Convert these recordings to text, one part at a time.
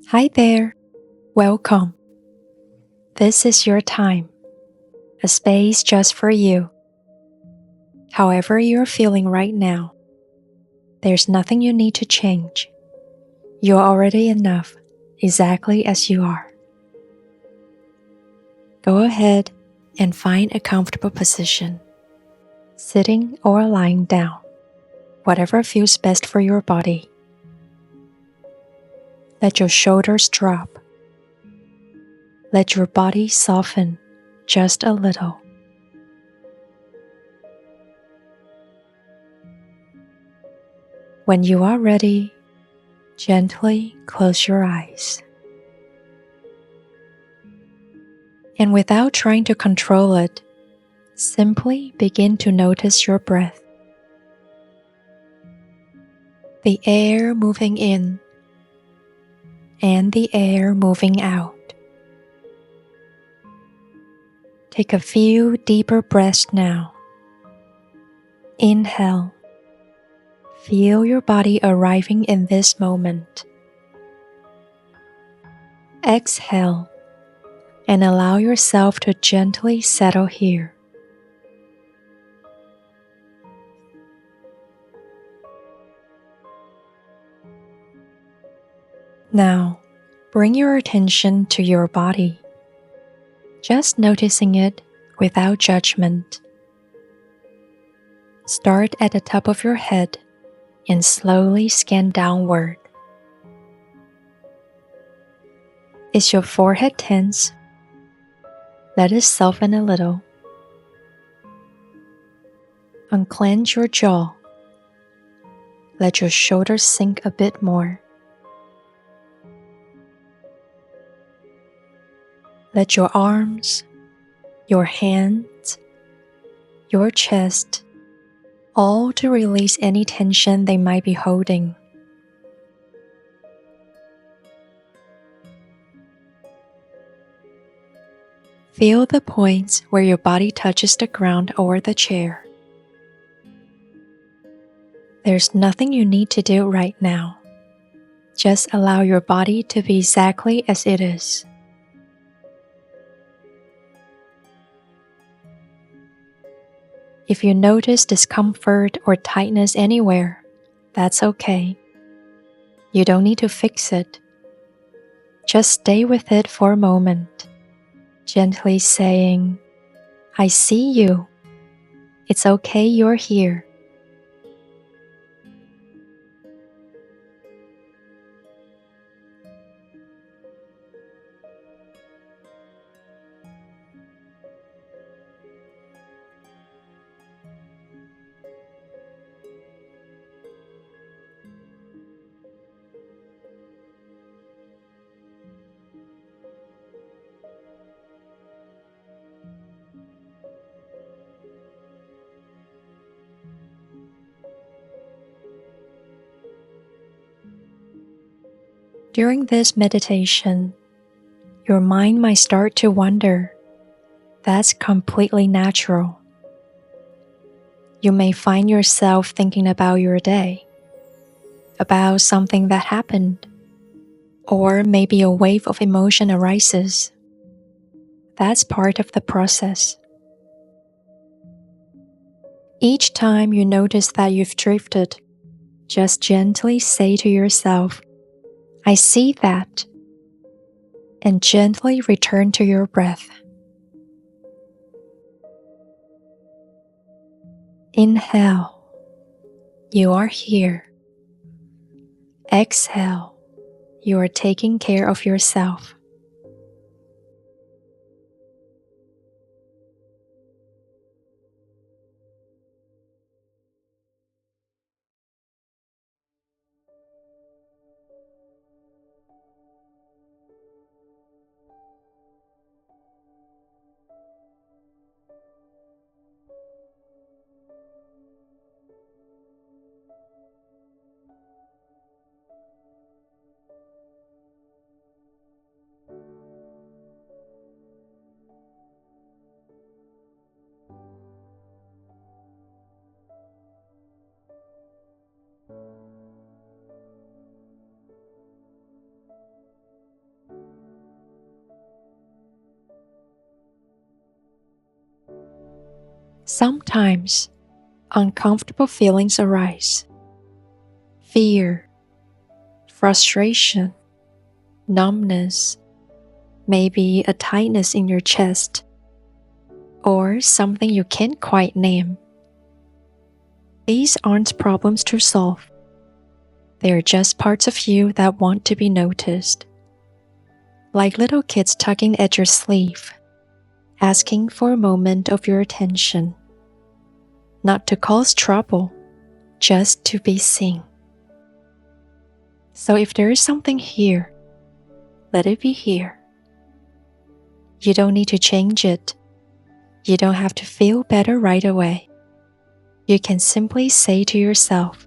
Hi there, welcome. This is your time, a space just for you. However you're feeling right now, there's nothing you need to change. You're already enough, exactly as you are. Go ahead and find a comfortable position, sitting or lying down, whatever feels best for your body. Let your shoulders drop. Let your body soften just a little. When you are ready, gently close your eyes. And without trying to control it, simply begin to notice your breath. The air moving in and the air moving out. Take a few deeper breaths now. Inhale. Feel your body arriving in this moment. Exhale and allow yourself to gently settle here. Now, bring your attention to your body, just noticing it without judgment. Start at the top of your head and slowly scan downward. Is your forehead tense? Let it soften a little. Unclench your jaw. Let your shoulders sink a bit more. Let your arms, your hands, your chest, all to release any tension they might be holding. Feel the points where your body touches the ground or the chair. There's nothing you need to do right now. Just allow your body to be exactly as it is. If you notice discomfort or tightness anywhere, that's okay. You don't need to fix it. Just stay with it for a moment, gently saying, I see you. It's okay you're here. During this meditation, your mind might start to wander. That's completely natural. You may find yourself thinking about your day, about something that happened, or maybe a wave of emotion arises. That's part of the process. Each time you notice that you've drifted, just gently say to yourself, I see that, and gently return to your breath. Inhale, you are here. Exhale, you are taking care of yourself. Sometimes uncomfortable feelings arise. Fear, frustration, numbness, maybe a tightness in your chest, or something you can't quite name. These aren't problems to solve. They're just parts of you that want to be noticed. Like little kids tugging at your sleeve, asking for a moment of your attention. Not to cause trouble, just to be seen. So if there is something here, let it be here. You don't need to change it. You don't have to feel better right away. You can simply say to yourself,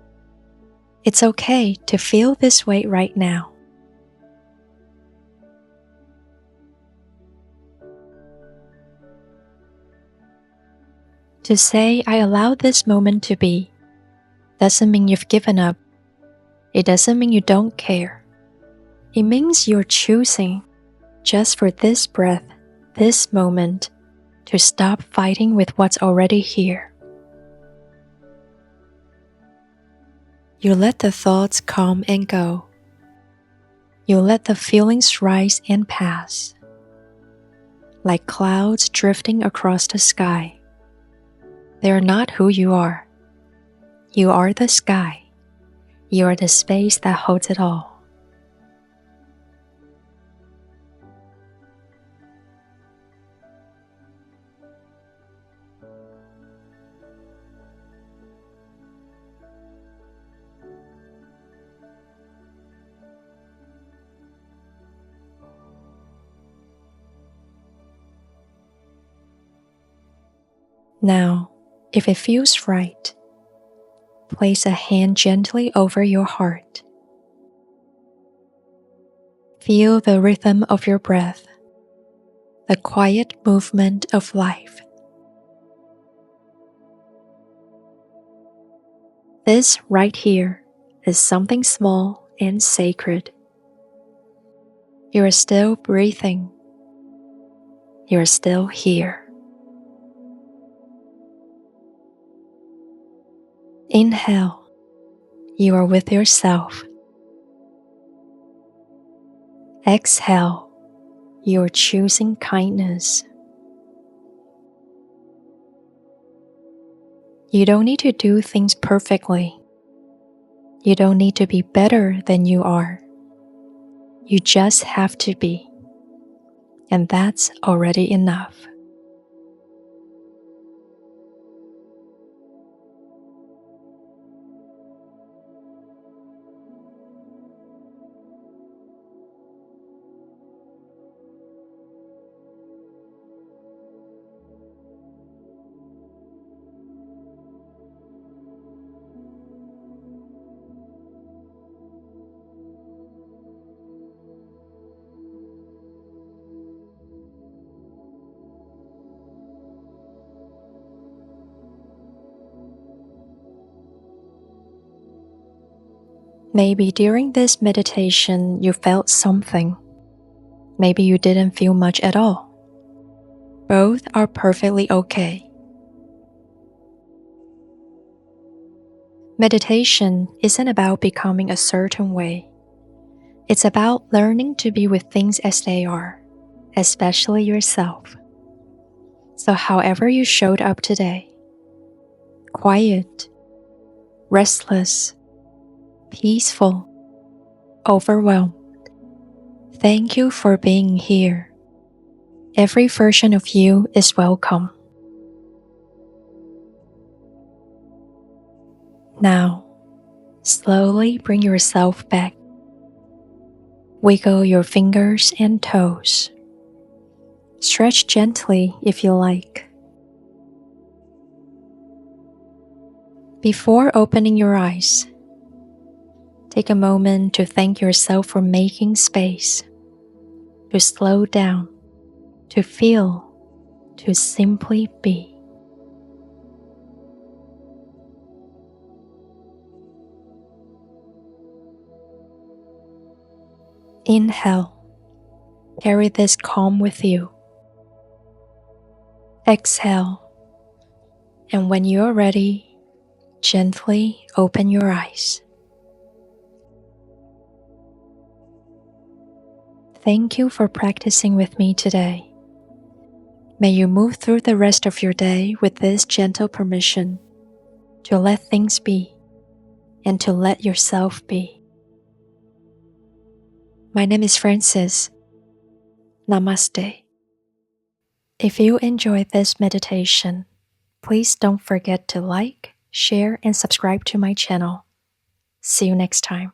it's okay to feel this way right now. To say, I allow this moment to be, doesn't mean you've given up. It doesn't mean you don't care. It means you're choosing, just for this breath, this moment, to stop fighting with what's already here. You let the thoughts come and go. You let the feelings rise and pass, like clouds drifting across the sky. They are not who you are. You are the sky. You are the space that holds it all. Now, if it feels right, place a hand gently over your heart. Feel the rhythm of your breath, the quiet movement of life. This right here is something small and sacred. You are still breathing. You are still here. Inhale. You are with yourself. Exhale. You are choosing kindness. You don't need to do things perfectly. You don't need to be better than you are. You just have to be. And that's already enough. Maybe during this meditation you felt something. Maybe you didn't feel much at all. Both are perfectly okay. Meditation isn't about becoming a certain way. It's about learning to be with things as they are, especially yourself. So however you showed up today, quiet, restless, peaceful, overwhelmed, thank you for being here. Every version of you is welcome. Now, slowly bring yourself back. Wiggle your fingers and toes. Stretch gently if you like. Before opening your eyes, take a moment to thank yourself for making space, to slow down, to feel, to simply be. Inhale. Carry this calm with you. Exhale. And when you are ready, gently open your eyes. Thank you for practicing with me today. May you move through the rest of your day with this gentle permission to let things be and to let yourself be. My name is Francis. Namaste. If you enjoyed this meditation, please don't forget to like, share, and subscribe to my channel. See you next time.